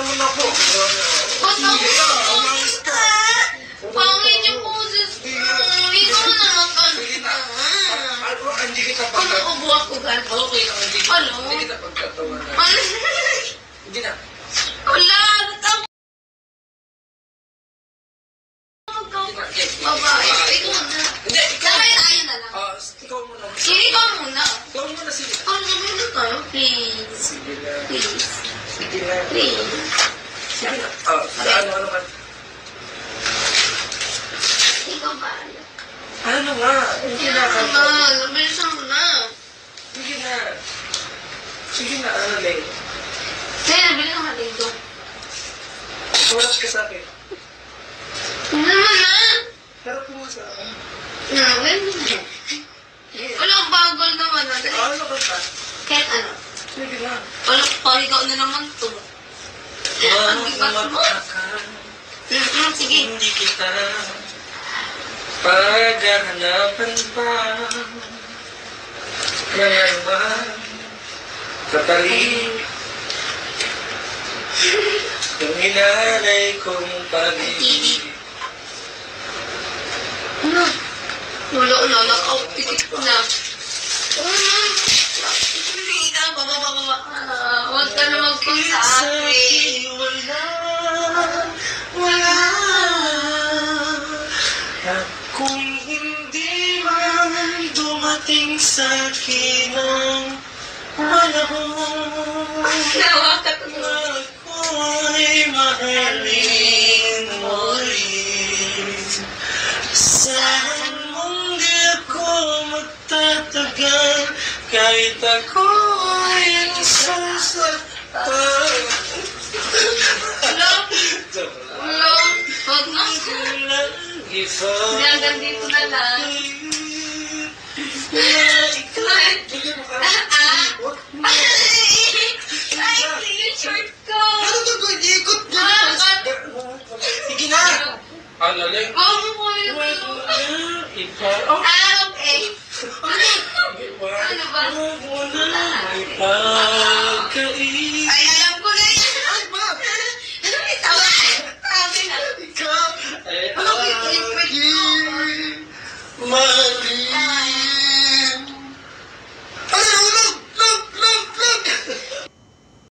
naman ako. Ba't ako? Pangit yung poses ko. Ikaw na lang ka. Sige na. Hindi kita Ano ubo ako gan? Okay lang, hindi kita pagtatawanan. Hindi na. Wala, natang. Babae, ikaw na. Hindi, ikaw. Sabay tayo na lang. Ikaw muna. Sige, ikaw muna. Ikaw muna, sige. Ano muna tayo? Please. Sige na. Please. Sige na. Please. Sige na. Ano man. Ikaw ba? Ano nga? Hindi na. Bilisan mo na. Sige na. Sige na, Ling. Kaya nabili ka dito. Oras ka sa akin. Ano na? Harap mo sa akin. Walang bagol naman natin. Ano ka pa? Kahit ano. Sige na. Wala pa, ikaw na naman to. Ang bigat mo. Sige. Hindi kita paghahanapan pa. Ngayon ba? Katali. Yung inalay kong pag-ibig. Ano? Wala, naka-tikit na. Hindi ka, baba. Huwag ka na mag-call sa akin. Wala. Kung hindi man dumating sa akin ang panahon, Nawa ka to. ako'y mahalin mo rin. Saan mong di ako magtatagal, kahit ako'y sasaktan. Wala. Huwag na. Hindi, hanggang dito na lang. Ay, yung short ko. Ano to ko? Ikot niya. Sige na. Ano, Ling? Huwag mo ko yun. Ikaw.